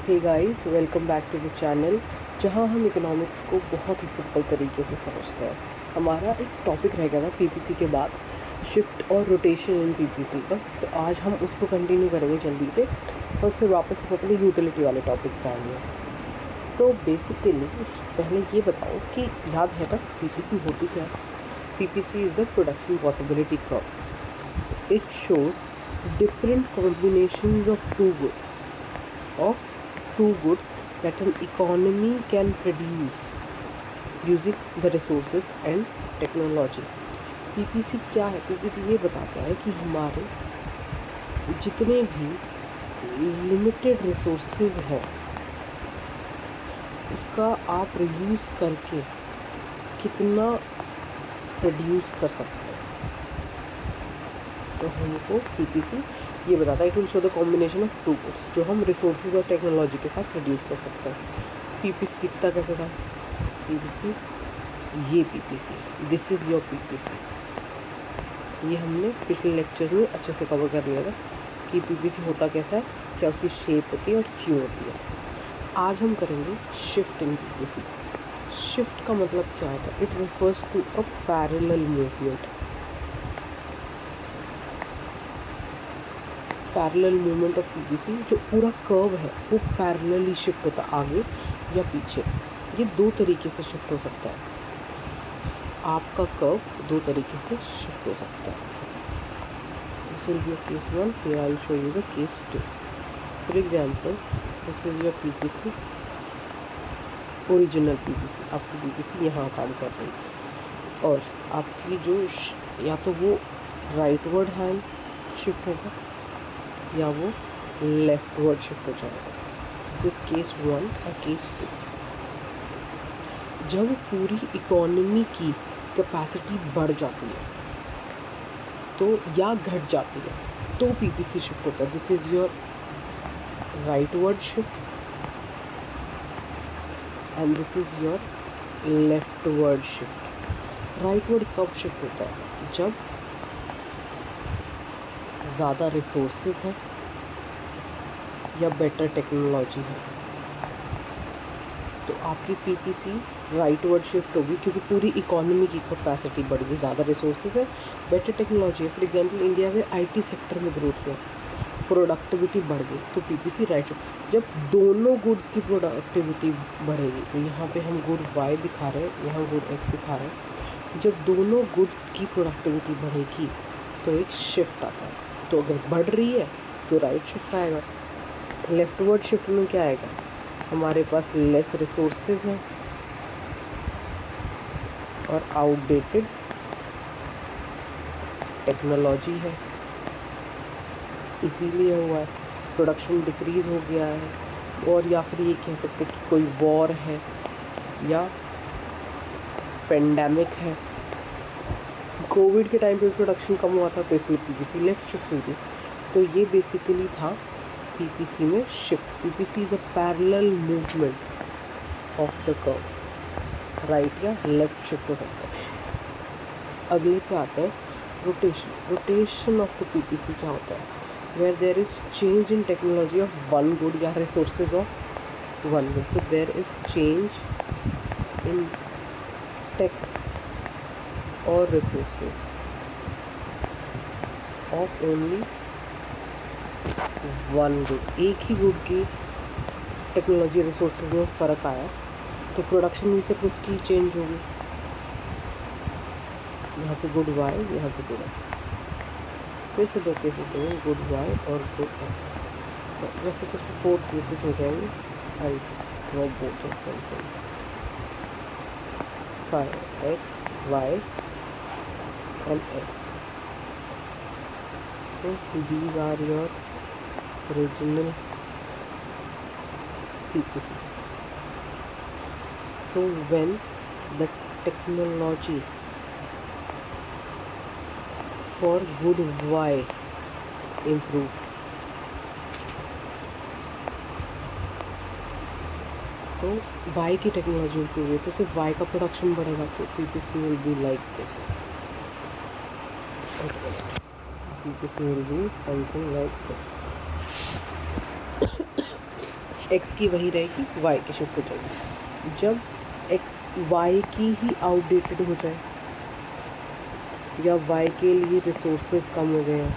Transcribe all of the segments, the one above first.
Hey guys, welcome back to the channel जहां हम economics को बहुत ही सिंपल तरीके से समझते हैं। हमारा एक टॉपिक रह गया था पीपीसी के बाद, शिफ्ट और रोटेशन इन पीपीसी का। तो आज हम उसको कंटिन्यू करेंगे जल्दी से और फिर वापस हम अपने यूटिलिटी वाले टॉपिक पे आएंगे। तो बेसिकली पहले ये बताओ कि याद है ना पीपीसी होती क्या है? PPC is the production possibility curve. It shows different combinations of two goods that an economy can produce using the resources and technology. PPC क्या है? पीपीसी ये बताता है कि हमारे जितने भी लिमिटेड रिसोर्सेज हैं उसका आप रीयूज़ करके कितना प्रोड्यूस कर सकते हैं। तो हमको पीपीसी ये बताता है it will show the combination of two goods जो हम रिसोर्सेज और टेक्नोलॉजी के साथ प्रोड्यूस कर सकते हैं। पीपीसी दिखता कैसे था? पीपीसी ये PPC, this is your PPC. ये हमने पिछले लेक्चर्स में अच्छे से कवर कर लिया था कि पीपीसी होता कैसा है, क्या उसकी शेप होती है और क्यों होती है। आज हम करेंगे शिफ्ट इन पीपीसी। शिफ्ट का मतलब क्या होता है? It refers to a parallel movement. Parallel movement of PPC, जो पूरा कर्व है वो पैरेलली शिफ्ट होता है आगे या पीछे। ये दो तरीके से शिफ्ट हो सकता है। आपका कर्व दो तरीके से शिफ्ट हो सकता है। This will be case 1, here I will show you the case 2। For example, this is your PPC, original PPC. आपकी पीपीसी यहाँ काम कर रही है और आपकी जो या तो वो राइटवर्ड हैंड शिफ्ट होगा या वो लेफ्टवर्ड शिफ्ट हो जाएगा। दिस इज केस 1 और केस 2। जब पूरी इकोनॉमी की कैपेसिटी बढ़ जाती है तो या घट जाती है तो पीपीसी शिफ्ट होता है। This is your rightward shift and this is your leftward shift. Rightward कब शिफ्ट होता है? जब ज़्यादा रिसोर्सेज हैं या बेटर टेक्नोलॉजी है तो आपकी पीपीसी राइटवर्ड शिफ्ट होगी, क्योंकि पूरी इकोनॉमी की कैपेसिटी बढ़ गई, ज़्यादा रिसोर्सेज है, बेटर टेक्नोलॉजी है। फॉर एग्जांपल, इंडिया में आईटी सेक्टर में ग्रोथ हुआ, प्रोडक्टिविटी बढ़ गई, तो पीपीसी राइट। जब दोनों गुड्स की प्रोडक्टिविटी बढ़ेगी, तो यहाँ पे हम गुड वाई दिखा रहे हैं, यहाँ गुड एक्स दिखा रहे हैं। जब दोनों गुड्स की प्रोडक्टिविटी बढ़ेगी तो एक शिफ्ट आता है। तो अगर बढ़ रही है तो राइट शिफ्ट आएगा। लेफ्टवर्ड शिफ्ट में क्या आएगा? हमारे पास लेस रिसोर्सेज हैं और आउटडेटेड टेक्नोलॉजी है, इसीलिए हुआ है, प्रोडक्शन डिक्रीज हो गया है। और या फिर ये कह सकते हैं कि कोई वॉर है या पेंडेमिक है। कोविड के टाइम पे प्रोडक्शन कम हुआ था तो इसलिए पीपीसी लेफ्ट शिफ्ट हुई थी। तो ये बेसिकली था पीपीसी में shift. PPC is a parallel movement of the curve, right या लेफ्ट शिफ्ट हो सकता है। अगले पे आता है rotation. Rotation of the PPC क्या होता है? Where there is change in technology of one good या resources of one good. So there is change in tech और resources of only one good. एक ही गुड की टेक्नोलॉजी रिसोर्सेज में फ़र्क आया तो प्रोडक्शन भी सिर्फ उसकी चेंज होगी। यहाँ पे गुड वाई, यहाँ पे गुड एक्स। फिर से दो केसेस देंगे, गुड वाई और गुड एक्स। वैसे तो उसमें 4 केसेस हो जाएंगे। I drop both of them. 5x y and x. So these are your original PPC. So when the technology for good Y improved, तो Y की टेक्नोलॉजी इम्प्रूव हुई तो सिर्फ Y का प्रोडक्शन बढ़ेगा, तो PPC will be like this. PPC will be something like this. X की वही रहेगी, वाई की शिफ्ट हो जाएगी। जब एक्स वाई की ही आउटडेटेड हो जाए या वाई के लिए रिसोर्सेज कम हो गए हैं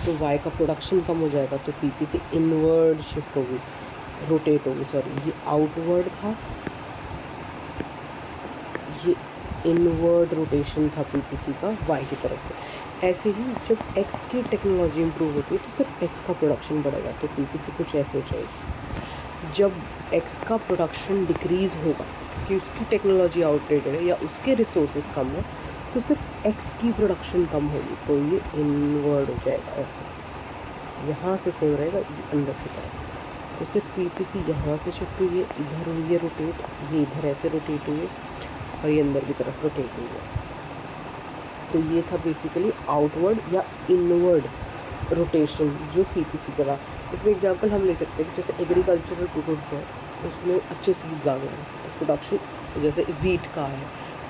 तो वाई का प्रोडक्शन कम हो जाएगा, तो पीपीसी इनवर्ड शिफ्ट होगी, रोटेट होगी। सॉरी, ये आउटवर्ड था, ये इनवर्ड रोटेशन था पीपीसी का वाई की तरफ से। ऐसे ही जब एक्स की टेक्नोलॉजी इंप्रूव होती है तो सिर्फ एक्स का प्रोडक्शन बढ़ेगा, तो पीपीसी कुछ ऐसे हो जाएगी। जब एक्स का प्रोडक्शन डिक्रीज़ होगा कि उसकी टेक्नोलॉजी आउटडेटेड है या उसके रिसोर्सेज कम है, तो सिर्फ एक्स की प्रोडक्शन कम होगी, तो ये इनवर्ड हो जाएगा। ऐसे यहाँ से सेम रहेगा, ये अंदर की तरफ, तो सिर्फ पीपीसी यहाँ से शिफ्ट हुई है, इधर हुई है रोटेट, ये इधर ऐसे रोटेट हुई है और ये अंदर की तरफ रोटेट हुई है। तो ये था बेसिकली आउटवर्ड या इनवर्ड रोटेशन जो पीपीसी का रहा। इसमें एग्जांपल हम ले सकते हैं कि जैसे एग्रीकल्चरल प्रोडक्ट्स है, उसमें अच्छे सीड्स आ गए हैं, तो प्रोडक्शन जैसे वीट का है,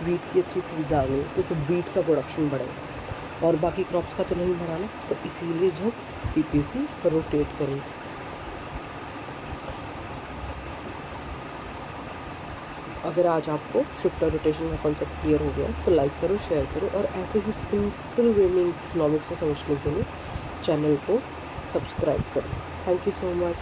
वीट की अच्छी सीड्स आ गई तो सिर्फ वीट का प्रोडक्शन बढ़ेगा और बाकी क्रॉप्स का तो नहीं बढ़ाना, तो इसीलिए जब पीपीसी रोटेट करें। अगर आज आपको शिफ्ट और रोटेशन का कॉन्सेप्ट क्लियर हो गया तो लाइक करो, शेयर करो और ऐसे ही सिंपल वे में इकोनॉमिक्स से समझने के लिए चैनल को सब्सक्राइब करो। Thank you so much.